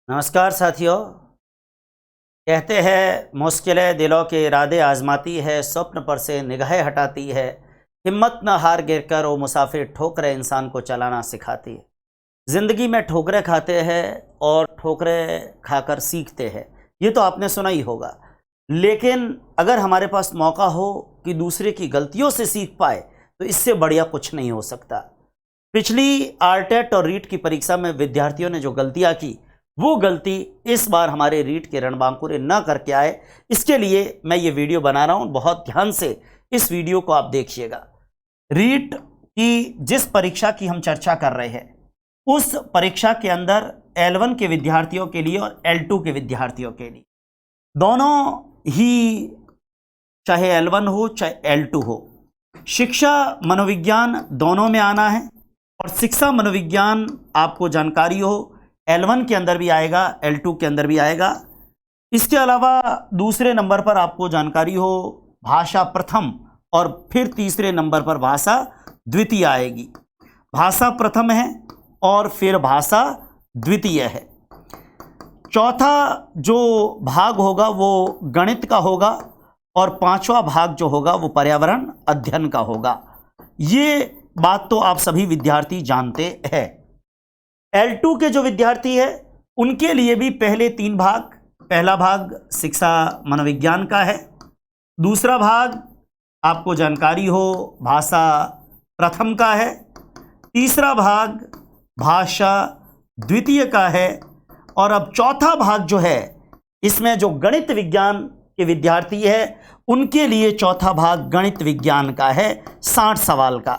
नमस्कार साथियों। कहते हैं मुश्किलें दिलों के इरादे आजमाती है, स्वप्न पर से निगाहें हटाती है, हिम्मत न हार गिरकर वो मुसाफिर ठोकरें इंसान को चलाना सिखाती है। ज़िंदगी में ठोकरें खाते हैं और ठोकरें खाकर सीखते हैं, ये तो आपने सुना ही होगा। लेकिन अगर हमारे पास मौका हो कि दूसरे की गलतियों से सीख पाए तो इससे बढ़िया कुछ नहीं हो सकता। पिछली आरटेट और रीट की परीक्षा में विद्यार्थियों ने जो गलतियां की, वो गलती इस बार हमारे रीट के रणबांकुरे न करके आए, इसके लिए मैं ये वीडियो बना रहा हूं। बहुत ध्यान से इस वीडियो को आप देखिएगा। रीट की जिस परीक्षा की हम चर्चा कर रहे हैं, उस परीक्षा के अंदर L1 के विद्यार्थियों के लिए और L2 के विद्यार्थियों के लिए, दोनों ही, चाहे L1 हो चाहे L2 हो, शिक्षा मनोविज्ञान दोनों में आना है। और शिक्षा मनोविज्ञान आपको जानकारी हो, L1 के अंदर भी आएगा, L2 के अंदर भी आएगा। इसके अलावा दूसरे नंबर पर आपको जानकारी हो भाषा प्रथम, और फिर तीसरे नंबर पर भाषा द्वितीय आएगी। भाषा प्रथम है और फिर भाषा द्वितीय है। चौथा जो भाग होगा वो गणित का होगा, और पांचवा भाग जो होगा वो पर्यावरण अध्ययन का होगा। ये बात तो आप सभी विद्यार्थी जानते हैं। L2 के जो विद्यार्थी है उनके लिए भी पहले 3 भाग, पहला भाग शिक्षा मनोविज्ञान का है, दूसरा भाग आपको जानकारी हो भाषा प्रथम का है, तीसरा भाग भाषा द्वितीय का है, और अब चौथा भाग जो है, इसमें जो गणित विज्ञान के विद्यार्थी है उनके लिए चौथा भाग गणित विज्ञान का है, 60 सवाल का।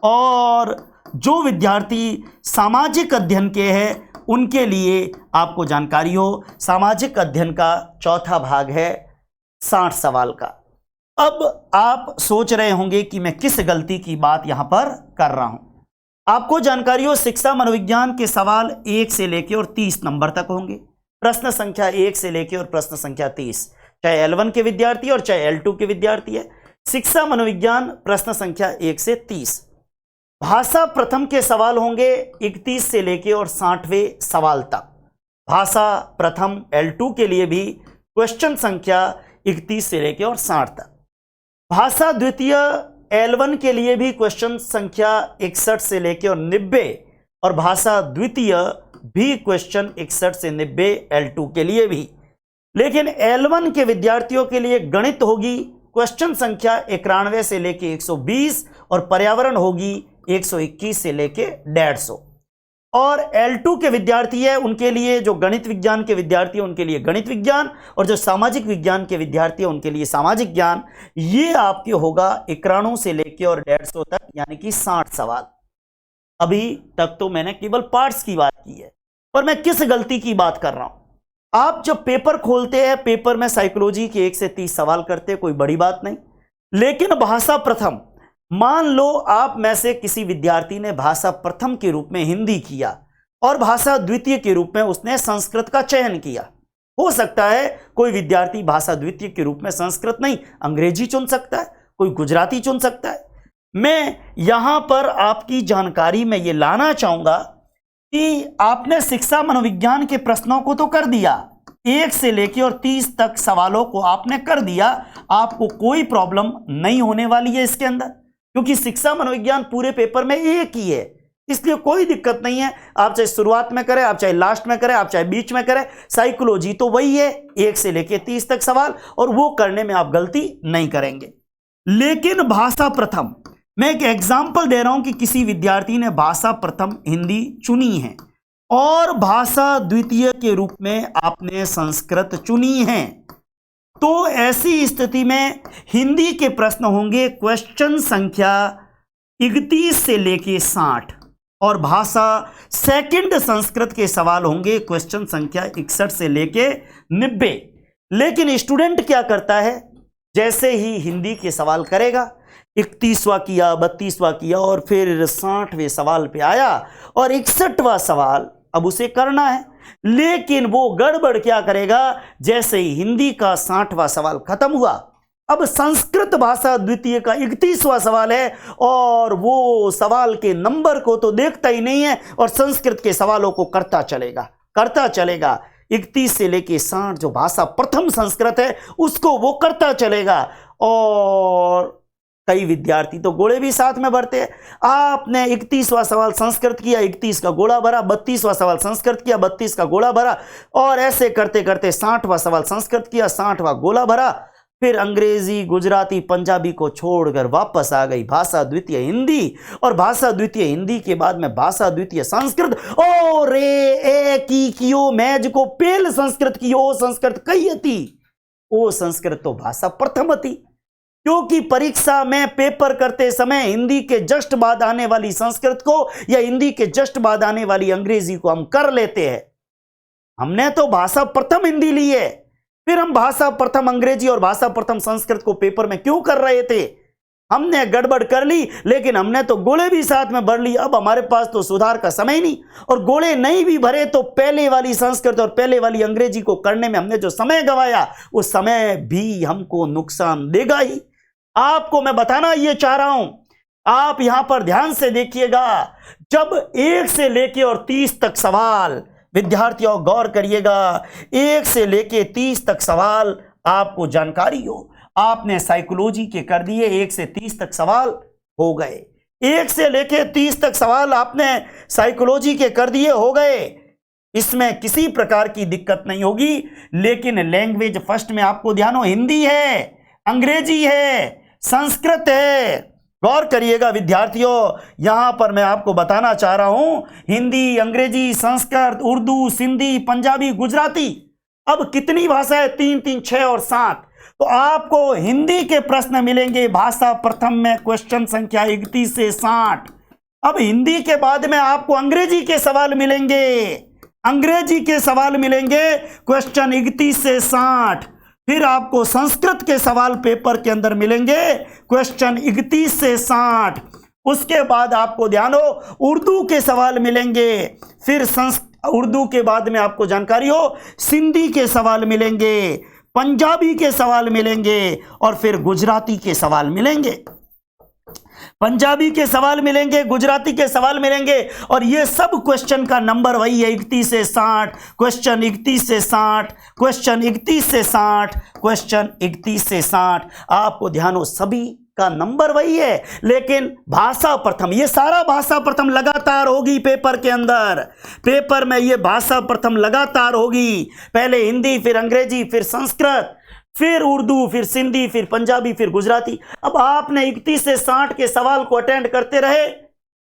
और जो विद्यार्थी सामाजिक अध्ययन के हैं उनके लिए आपको जानकारी हो सामाजिक अध्ययन का चौथा भाग है 60 सवाल का। अब आप सोच रहे होंगे कि मैं किस गलती की बात यहां पर कर रहा हूं। आपको जानकारी हो शिक्षा मनोविज्ञान के सवाल 1 से लेकर और 30 नंबर तक होंगे। प्रश्न संख्या 1 से लेकर और प्रश्न संख्या 30, चाहे L1 के विद्यार्थी और चाहे L2 के विद्यार्थी है। शिक्षा मनोविज्ञान प्रश्न संख्या 1 से 30। भाषा प्रथम के सवाल होंगे 31 से लेके और 60वें सवाल तक। भाषा प्रथम L2 के लिए भी क्वेश्चन संख्या 31 से लेके और 60 तक। भाषा द्वितीय L1 के लिए भी क्वेश्चन संख्या 61 से लेके और 90, और भाषा द्वितीय भी क्वेश्चन 61 से 90 L2 के लिए भी। लेकिन L1 के विद्यार्थियों के लिए गणित होगी क्वेश्चन संख्या 91 से लेके 120, और पर्यावरण होगी 121 से लेके 150। और L2 के विद्यार्थी है उनके लिए, जो गणित विज्ञान के विद्यार्थी है उनके लिए गणित विज्ञान, और जो सामाजिक विज्ञान के विद्यार्थी है उनके लिए सामाजिक ज्ञान। ये आपके होगा 91 से लेके और 150 तक, यानी कि 60 सवाल। अभी तक तो मैंने केवल पार्ट्स की बात की है, पर मैं किस गलती की बात कर रहा हूं। आप जब पेपर खोलते हैं, पेपर में साइकोलॉजी के 1 से 30 सवाल करते हैं, कोई बड़ी बात नहीं। लेकिन भाषा प्रथम, मान लो आप में से किसी विद्यार्थी ने भाषा प्रथम के रूप में हिंदी किया और भाषा द्वितीय के रूप में उसने संस्कृत का चयन किया। हो सकता है कोई विद्यार्थी भाषा द्वितीय के रूप में संस्कृत नहीं, अंग्रेजी चुन सकता है, कोई गुजराती चुन सकता है। मैं यहां पर आपकी जानकारी में यह लाना चाहूंगा कि आपने शिक्षा मनोविज्ञान के प्रश्नों को तो कर दिया, 1 से लेकर और 30 तक सवालों को आपने कर दिया। आपको कोई प्रॉब्लम नहीं होने वाली है इसके अंदर, क्योंकि शिक्षा मनोविज्ञान पूरे पेपर में एक ही है, इसलिए कोई दिक्कत नहीं है। आप चाहे शुरुआत में करें, आप चाहे लास्ट में करें, आप चाहे बीच में करें, साइकोलॉजी तो वही है, 1 से लेकर 30 तक सवाल, और वो करने में आप गलती नहीं करेंगे। लेकिन भाषा प्रथम, मैं एक एग्जाम्पल दे रहा हूं कि किसी विद्यार्थी ने भाषा प्रथम हिंदी चुनी है और भाषा द्वितीय के रूप में आपने संस्कृत चुनी है, तो ऐसी स्थिति में हिंदी के प्रश्न होंगे क्वेश्चन संख्या 31 से लेके 60, और भाषा सेकंड संस्कृत के सवाल होंगे क्वेश्चन संख्या 61 से लेके 90। लेकिन स्टूडेंट क्या करता है, जैसे ही हिंदी के सवाल करेगा, 31वां किया, 32वां किया, और फिर 60वें सवाल पे आया और 61वां सवाल अब उसे करना है। लेकिन वो गड़बड़ क्या करेगा, जैसे ही हिंदी का 60वां सवाल खत्म हुआ, अब संस्कृत भाषा द्वितीय का 31वां सवाल है, और वो सवाल के नंबर को तो देखता ही नहीं है और संस्कृत के सवालों को करता चलेगा। करता चलेगा। 31 से लेके 60 जो भाषा प्रथम संस्कृत है उसको वो करता चलेगा। और कई विद्यार्थी तो गोले भी साथ में भरते हैं। आपने 31वां सवाल संस्कृत किया, 31 का गोला भरा, 32वां सवाल संस्कृत किया, 32 का गोला भरा, और ऐसे करते करते 60वां सवाल संस्कृत किया, 60वां गोला भरा। फिर अंग्रेजी, गुजराती, पंजाबी को छोड़कर वापस आ गई भाषा द्वितीय हिंदी, और भाषा द्वितीय हिंदी के बाद में भाषा द्वितीय संस्कृत। ओ रे ए की कियो मैज को पेल संस्कृत की ओ संस्कृत कही थी, ओ संस्कृत तो भाषा प्रथम थी, क्योंकि परीक्षा में पेपर करते समय हिंदी के जस्ट बाद आने वाली संस्कृत को या हिंदी के जस्ट बाद आने वाली अंग्रेजी को हम कर लेते हैं। हमने तो भाषा प्रथम हिंदी ली है, फिर हम भाषा प्रथम अंग्रेजी और भाषा प्रथम संस्कृत को पेपर में क्यों कर रहे थे? हमने गड़बड़ कर ली, लेकिन हमने तो गोले भी साथ में भर ली। अब हमारे पास तो सुधार का समय ही नहीं, और गोले नहीं भी भरे तो पहले वाली संस्कृत और पहले वाली अंग्रेजी को करने में हमने जो समय गंवाया वो समय भी हमको नुकसान देगा ही। आपको मैं बताना ये चाह रहा हूं, आप यहां पर ध्यान से देखिएगा। जब 1 से लेके और 30 तक सवाल, विद्यार्थियों गौर करिएगा, 1 से लेके 30 तक सवाल आपको जानकारी हो। आपने साइकोलॉजी के कर दिए, 1 से 30 तक सवाल हो गए। 1 से लेके 30 तक सवाल आपने साइकोलॉजी के कर दिए, हो गए। इसमें किसी प्रकार की दिक्कत नहीं होगी। लेकिन लैंग्वेज फर्स्ट में आपको ध्यान हो, हिंदी है, अंग्रेजी है, संस्कृत है। गौर करिएगा विद्यार्थियों, यहां पर मैं आपको बताना चाह रहा हूं, हिंदी, अंग्रेजी, संस्कृत, उर्दू, सिंधी, पंजाबी, गुजराती। अब कितनी भाषा है? 3 3 6 और 7। तो आपको हिंदी के प्रश्न मिलेंगे भाषा प्रथम में, क्वेश्चन संख्या 31 से 60। अब हिंदी के बाद में आपको अंग्रेजी के सवाल मिलेंगे, अंग्रेजी के सवाल मिलेंगे क्वेश्चन 31 से 60। फिर आपको संस्कृत के सवाल पेपर के अंदर मिलेंगे क्वेश्चन 31 से 60। उसके बाद आपको ध्यान हो, उर्दू के सवाल मिलेंगे। फिर उर्दू के बाद में आपको जानकारी हो, सिंधी के सवाल मिलेंगे, पंजाबी के सवाल मिलेंगे, और फिर गुजराती के सवाल मिलेंगे। पंजाबी के सवाल मिलेंगे, गुजराती के सवाल मिलेंगे, और ये सब क्वेश्चन का नंबर वही है 31 से 60, क्वेश्चन 31 से 60, क्वेश्चन 31 से 60, क्वेश्चन 31 से 60। आपको ध्यान हो, सभी का नंबर वही है, लेकिन भाषा प्रथम, ये सारा भाषा प्रथम लगातार होगी पेपर के अंदर। पेपर में ये भाषा प्रथम लगातार होगी, पहले हिंदी, फिर अंग्रेजी, फिर संस्कृत, फिर उर्दू, फिर सिंधी, फिर पंजाबी, फिर गुजराती। अब आपने 31 से 60 के सवाल को अटेंड करते रहे,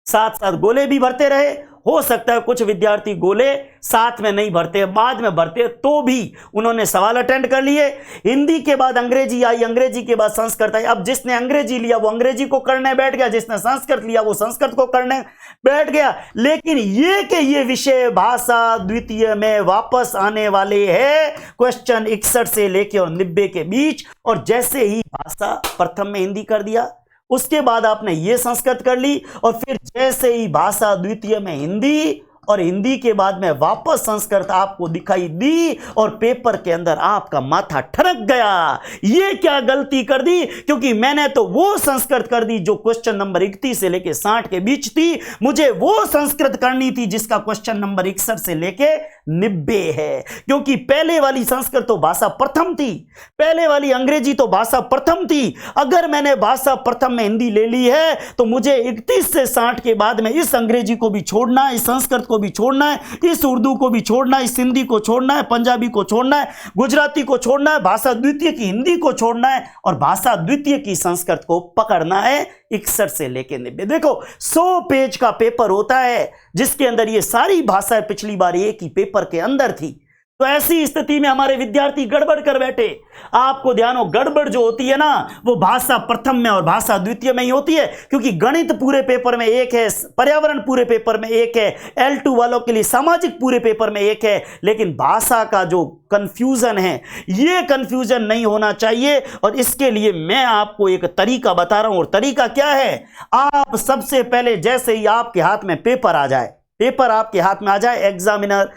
साथ साथ गोले भी भरते रहे। हो सकता है कुछ विद्यार्थी गोले साथ में नहीं भरते, बाद में भरते, तो भी उन्होंने सवाल अटेंड कर लिए। हिंदी के बाद अंग्रेजी आई, अंग्रेजी के बाद संस्कृत आई। अब जिसने अंग्रेजी लिया वो अंग्रेजी को करने बैठ गया, जिसने संस्कृत लिया वो संस्कृत को करने बैठ गया। लेकिन ये विषय भाषा द्वितीय में वापस आने वाले हैं क्वेश्चन 61 से लेके और 90 के बीच। और जैसे ही भाषा प्रथम में हिंदी कर दिया, उसके बाद आपने ये संस्कृत कर ली, और फिर जैसे ही भाषा द्वितीय में हिंदी, और हिंदी के बाद में वापस संस्कृत आपको दिखाई दी, और पेपर के अंदर आपका माथा ठनक गया। ये क्या गलती कर दी? क्योंकि मैंने तो वो संस्कृत कर दी जो क्वेश्चन नंबर 31 से लेके 60 के बीच थी। मुझे वो संस्कृत करनी थी जिसका क्वेश्चन नंबर 61 से लेके 90 है, क्योंकि पहले वाली संस्कृत तो भाषा प्रथम थी, पहले वाली अंग्रेजी तो भाषा प्रथम थी। अगर मैंने भाषा प्रथम में हिंदी ले ली है तो मुझे 31 से 60 के बाद में इस अंग्रेजी को भी छोड़ना है, इस संस्कृत को भी छोड़ना है, इस उर्दू को भी छोड़ना है, इस सिंधी को छोड़ना है, पंजाबी को छोड़ना है, गुजराती को छोड़ना है, भाषा द्वितीय की हिंदी को छोड़ना है, और भाषा द्वितीय की संस्कृत को पकड़ना है 61 से लेकर 90। देखो 100 पेज का पेपर होता है जिसके अंदर ये सारी भाषाएं पिछली बार एक ही पेपर के अंदर थी। तो ऐसी स्थिति में हमारे विद्यार्थी गड़बड़ कर बैठे। आपको ध्यान हो, गड़बड़ जो होती है ना वो भाषा प्रथम में और भाषा द्वितीय में ही होती है, क्योंकि गणित पूरे पेपर में एक है, पर्यावरण पूरे पेपर में एक है, L2 वालों के लिए सामाजिक पूरे पेपर में एक है। लेकिन भाषा का जो कंफ्यूजन है, ये कंफ्यूजन नहीं होना चाहिए, और इसके लिए मैं आपको एक तरीका बता रहा हूं। और तरीका क्या है? आप सबसे पहले जैसे ही आपके हाथ में पेपर आ जाए, पेपर आपके हाथ में आ जाए, एग्जामिनर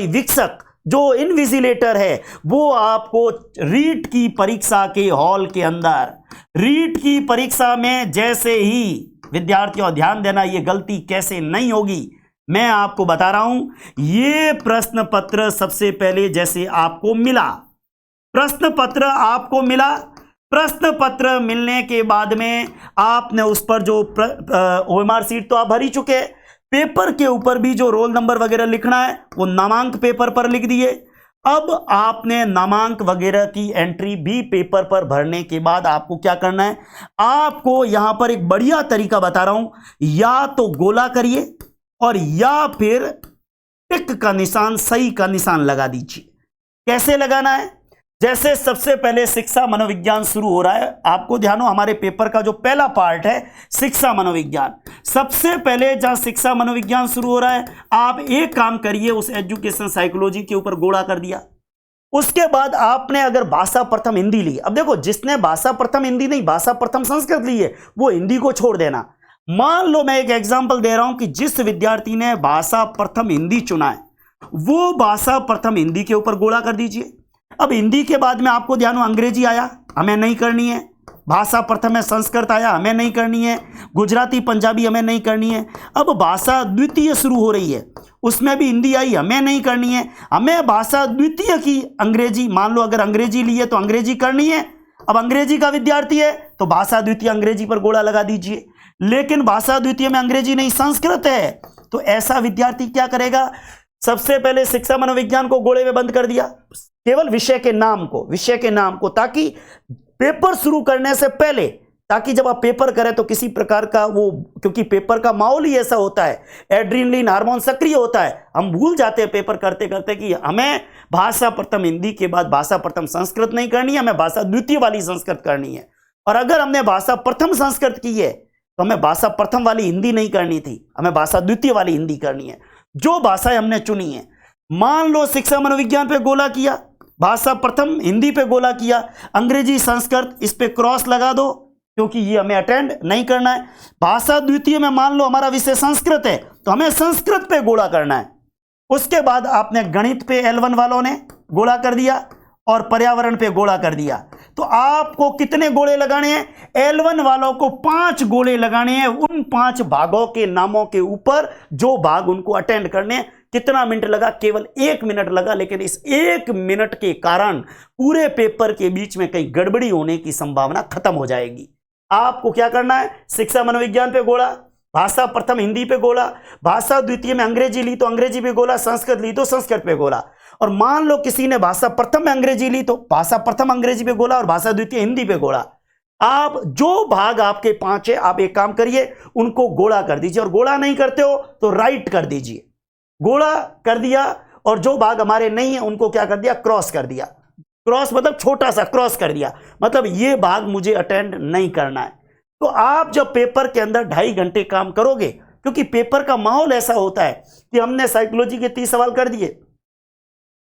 विक्षक जो इन्विजिलेटर है वो आपको रीट की परीक्षा के हॉल के अंदर, रीट की परीक्षा में जैसे ही, विद्यार्थियों ध्यान देना, ये गलती कैसे नहीं होगी, मैं आपको बता रहा हूं, ये प्रश्न पत्र सबसे पहले जैसे आपको मिला, प्रश्न पत्र आपको मिला, प्रश्न पत्र मिलने के बाद में आपने उस पर जो ओएमआर शीट तो आप भर ही चुके हैं, पेपर के ऊपर भी जो रोल नंबर वगैरह लिखना है वो नामांक पेपर पर लिख दिए। अब आपने नामांक वगैरह की एंट्री भी पेपर पर भरने के बाद आपको क्या करना है, आपको यहां पर एक बढ़िया तरीका बता रहा हूं, या तो गोला करिए और या फिर टिक का निशान, सही का निशान लगा दीजिए। कैसे लगाना है, जैसे सबसे पहले शिक्षा मनोविज्ञान शुरू हो रहा है, आपको ध्यान हो हमारे पेपर का जो पहला पार्ट है शिक्षा मनोविज्ञान, सबसे पहले जहां शिक्षा मनोविज्ञान शुरू हो रहा है आप एक काम करिए, उस एजुकेशन साइकोलॉजी के ऊपर गोला कर दिया। उसके बाद आपने अगर भाषा प्रथम हिंदी ली, अब देखो जिसने भाषा प्रथम हिंदी नहीं भाषा प्रथम संस्कृत ली है वो हिंदी को छोड़ देना। मान लो मैं एक एग्जाम्पल दे रहा हूं कि जिस विद्यार्थी ने भाषा प्रथम हिंदी चुना है वो भाषा प्रथम हिंदी के ऊपर गोला कर दीजिए। अब हिंदी के बाद में आपको ध्यान हो अंग्रेजी आया, हमें नहीं करनी है, भाषा प्रथम में संस्कृत आया, हमें नहीं करनी है, गुजराती पंजाबी हमें नहीं करनी है। अब भाषा द्वितीय शुरू हो रही है, उसमें भी हिंदी आई, हमें नहीं करनी है, हमें भाषा द्वितीय की अंग्रेजी, मान लो अगर अंग्रेजी ली है तो अंग्रेजी करनी है। अब अंग्रेजी का विद्यार्थी है तो भाषा द्वितीय अंग्रेजी पर गोला लगा दीजिए, लेकिन भाषा द्वितीय में अंग्रेजी नहीं संस्कृत है, तो ऐसा विद्यार्थी क्या करेगा, सबसे पहले शिक्षा मनोविज्ञान को गोले में बंद कर दिया, केवल विषय के नाम को, ताकि पेपर शुरू करने से पहले, ताकि जब आप पेपर करें तो किसी प्रकार का वो, क्योंकि पेपर का माहौल ही ऐसा होता है, एड्रेनलिन हार्मोन सक्रिय होता है, हम भूल जाते हैं पेपर करते करते कि हमें भाषा प्रथम हिंदी के बाद भाषा प्रथम संस्कृत नहीं करनी है, हमें भाषा द्वितीय वाली संस्कृत करनी है। और अगर हमने भाषा प्रथम संस्कृत की है तो हमें भाषा प्रथम वाली हिंदी नहीं करनी थी, हमें भाषा द्वितीय वाली हिंदी करनी है। जो भाषाएं हमने चुनी है, मान लो शिक्षा मनोविज्ञान पे गोला किया, भाषा प्रथम हिंदी पे गोला किया, अंग्रेजी संस्कृत इस पे क्रॉस लगा दो क्योंकि ये हमें अटेंड नहीं करना है। भाषा द्वितीय में मान लो हमारा विषय संस्कृत है तो हमें संस्कृत पे गोला करना है। उसके बाद आपने गणित पे L1 वालों ने गोला कर दिया और पर्यावरण पे गोला कर दिया, तो आपको कितने गोले लगाने हैं, L1 वालों को 5 गोले लगाने हैं, उन 5 भागों के नामों के ऊपर जो भाग उनको अटेंड करने हैं। कितना मिनट लगा, केवल 1 मिनट लगा, लेकिन इस 1 मिनट के कारण पूरे पेपर के बीच में कहीं गड़बड़ी होने की संभावना खत्म हो जाएगी। आपको क्या करना है, शिक्षा मनोविज्ञान पे गोला, भाषा प्रथम हिंदी पे गोला, भाषा द्वितीय में अंग्रेजी ली तो अंग्रेजी पे गोला, संस्कृत ली तो संस्कृत पे गोला। और मान लो किसी ने भाषा प्रथम में अंग्रेजी ली तो भाषा प्रथम अंग्रेजी पे गोला और भाषा द्वितीय हिंदी पे गोला। आप जो भाग आपके 5 है, आप एक काम करिए उनको गोला कर दीजिए, और गोला नहीं करते हो तो राइट कर दीजिए। गोला कर दिया और जो भाग हमारे नहीं है उनको क्या कर दिया, क्रॉस कर दिया। क्रॉस मतलब छोटा सा क्रॉस कर दिया, मतलब ये भाग मुझे अटेंड नहीं करना है। तो आप जब पेपर के अंदर 2.5 घंटे काम करोगे, क्योंकि पेपर का माहौल ऐसा होता है कि हमने साइकोलॉजी के 30 सवाल कर दिए,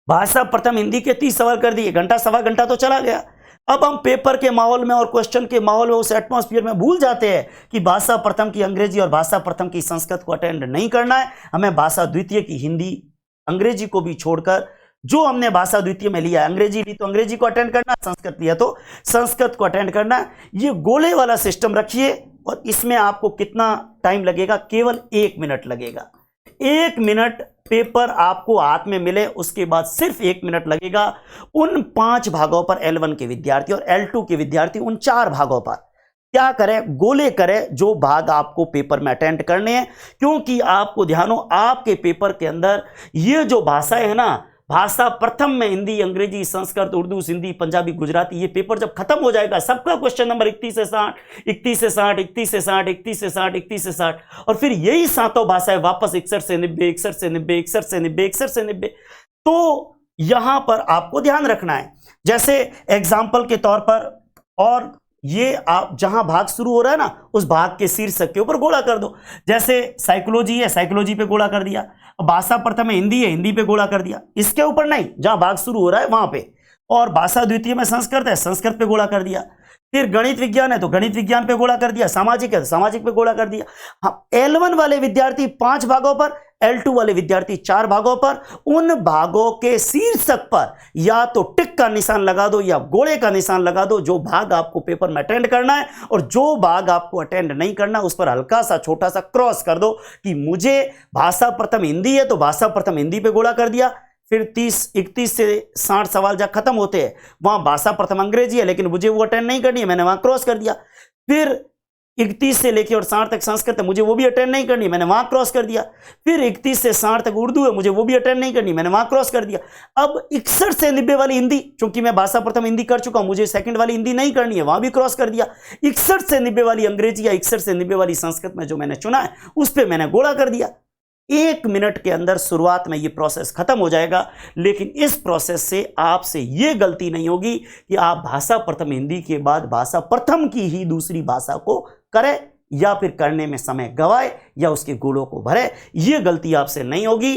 भाषा प्रथम हिंदी के 30 सवाल कर दिए, घंटा सवा घंटा तो चला गया। अब हम पेपर के माहौल में और क्वेश्चन के माहौल में, उस एटमॉस्फेयर में भूल जाते हैं कि भाषा प्रथम की अंग्रेजी और भाषा प्रथम की संस्कृत को अटेंड नहीं करना है, हमें भाषा द्वितीय की हिंदी अंग्रेजी को भी छोड़कर जो हमने भाषा द्वितीय में लिया, अंग्रेजी ली तो अंग्रेजी को अटेंड करना, संस्कृत लिया तो संस्कृत को अटेंड करना। ये गोले वाला सिस्टम रखिए, और इसमें आपको कितना टाइम लगेगा, केवल 1 मिनट लगेगा। 1 मिनट पेपर आपको हाथ में मिले उसके बाद सिर्फ 1 मिनट लगेगा उन 5 भागों पर, L1 के विद्यार्थी और L2 के विद्यार्थी उन 4 भागों पर क्या करें, गोले करें जो भाग आपको पेपर में अटेंड करने हैं। क्योंकि आपको ध्यान हो, आपके पेपर के अंदर ये जो भाषाएं है ना, भाषा प्रथम में हिंदी, अंग्रेजी, संस्कृत, उर्दू, सिंधी, पंजाबी, गुजराती, ये पेपर जब खत्म हो जाएगा सबका क्वेश्चन नंबर 31 से 60, 31 से 60, 31 से 60, 31 से 60, 31 से 60, और फिर यही 7 भाषाएं वापस 61 से 90, 61 से 90, 61 से 90, 61 से 90। तो यहां पर आपको ध्यान रखना है, जैसे एग्जाम्पल के तौर पर, और ये आप जहां भाग शुरू हो रहा है ना उस भाग के शीर्षक के ऊपर गोला कर दो। जैसे साइकोलॉजी है, साइकोलॉजी पे गोला कर दिया, भाषा प्रथम है हिंदी है, हिंदी पे गोला कर दिया, इसके ऊपर नहीं, जहां भाग शुरू हो रहा है वहां पे। और भाषा द्वितीय में संस्कृत है, संस्कृत पे गोला कर दिया। फिर गणित विज्ञान है तो गणित विज्ञान पे गोला कर दिया, सामाजिक है तो सामाजिक पे गोला कर दिया। हाँ, L1 वाले विद्यार्थी 5 भागों पर, L2 वाले विद्यार्थी 4 भागों पर, उन भागों के शीर्षक पर या तो टिक का निशान लगा दो या गोले का निशान लगा दो जो भाग आपको पेपर में अटेंड करना है, और जो भाग आपको अटेंड नहीं करना उस पर हल्का सा छोटा सा क्रॉस कर दो कि मुझे भाषा प्रथम हिंदी है तो भाषा प्रथम हिंदी पे गोला कर दिया। फिर 31 से 60 सवाल जब खत्म होते हैं वहां भाषा प्रथम अंग्रेजी है लेकिन मुझे वो अटेंड नहीं करनी है, मैंने वहां क्रॉस कर दिया। फिर 31 से लेकर और 60 तक संस्कृत है, मुझे वो भी अटेंड नहीं करनी, मैंने वहां क्रॉस कर दिया। फिर 31 से 60 तक उर्दू है, मुझे वो भी अटेंड नहीं करनी, मैंने वहां क्रॉस कर दिया। अब 61 से 90 वाली हिंदी, चूंकि मैं भाषा प्रथम हिंदी कर चुका हूं, मुझे सेकंड वाली हिंदी नहीं करनी है, वहां भी क्रॉस कर दिया। 61 से 90 वाली अंग्रेजी या 61 से 90 वाली संस्कृत में जो मैंने चुना है उस पर मैंने गोला कर दिया। 1 मिनट के अंदर शुरुआत में ये प्रोसेस खत्म हो जाएगा, लेकिन इस प्रोसेस से आपसे ये गलती नहीं होगी कि आप भाषा प्रथम हिंदी के बाद भाषा प्रथम की ही दूसरी भाषा को करें या फिर करने में समय गवाए या उसके गोलों को भरे। ये गलती आपसे नहीं होगी।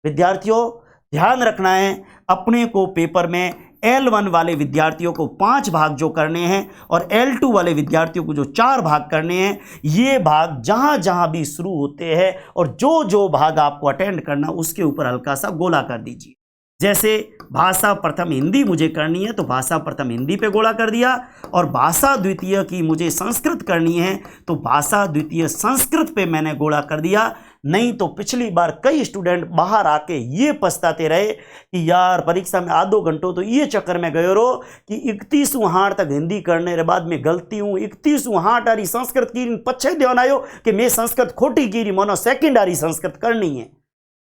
विद्यार्थियों, ध्यान रखना है अपने को पेपर में L1 वाले विद्यार्थियों को 5 भाग जो करने हैं और L2 वाले विद्यार्थियों को जो 4 भाग करने हैं, ये भाग जहां जहां भी शुरू होते हैं और जो जो भाग आपको अटेंड करना उसके ऊपर हल्का सा गोला कर दीजिए। जैसे भाषा प्रथम हिंदी मुझे करनी है तो भाषा प्रथम हिंदी पे गोला कर दिया, और भाषा द्वितीय की मुझे संस्कृत करनी है तो भाषा द्वितीय संस्कृत पे मैंने गोला कर दिया। नहीं तो पिछली बार कई स्टूडेंट बाहर आके ये पछताते रहे कि यार परीक्षा में आधो घंटों तो ये चक्कर में गयो रो कि 31वां हाड़ तक हिंदी करने के बाद में गलती हूँ, 31वां हाड़ आरी संस्कृत की पछे ध्यान आयो कि मैं संस्कृत खोटी की मनो सेकेंडरी संस्कृत करनी है।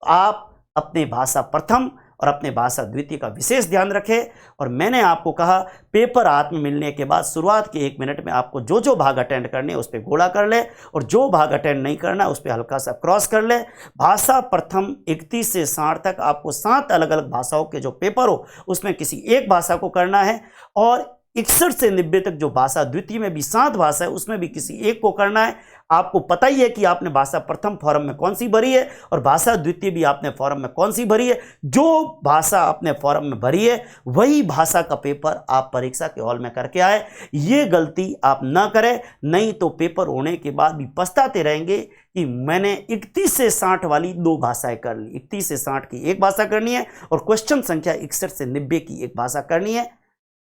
आप अपने भाषा प्रथम और अपने भाषा द्वितीय का विशेष ध्यान रखें। और मैंने आपको कहा पेपर हाथ में मिलने के बाद शुरुआत के 1 मिनट में आपको जो जो भाग अटेंड करने उस पर गोला कर ले और जो भाग अटेंड नहीं करना उस पर हल्का सा क्रॉस कर ले। भाषा प्रथम 31 से 60 तक आपको 7 अलग अलग भाषाओं के जो पेपर हो उसमें किसी एक भाषा को करना है, और 61 से 90 तक जो भाषा द्वितीय में भी 7 भाषा है उसमें भी किसी एक को करना है। आपको पता ही है कि आपने भाषा प्रथम फॉर्म में कौन सी भरी है और भाषा द्वितीय भी आपने फॉर्म में कौन सी भरी है। जो भाषा आपने फॉर्म में भरी है वही भाषा का पेपर आप परीक्षा के हॉल में करके आए। ये गलती आप ना करें, नहीं तो पेपर होने के बाद भी पछताते रहेंगे कि मैंने 31 से 60 वाली 2 भाषाएं कर ली। 31 से 60 की एक भाषा करनी है और क्वेश्चन संख्या 61 से 90 की एक भाषा करनी है।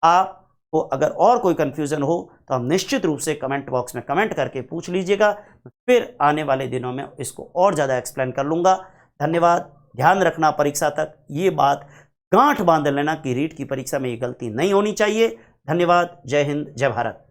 आप तो अगर और कोई कंफ्यूजन हो तो हम निश्चित रूप से कमेंट बॉक्स में कमेंट करके पूछ लीजिएगा, फिर आने वाले दिनों में इसको और ज़्यादा एक्सप्लेन कर लूँगा। धन्यवाद। ध्यान रखना परीक्षा तक ये बात गांठ बांध लेना कि रीट की परीक्षा में ये गलती नहीं होनी चाहिए। धन्यवाद। जय हिंद, जय भारत।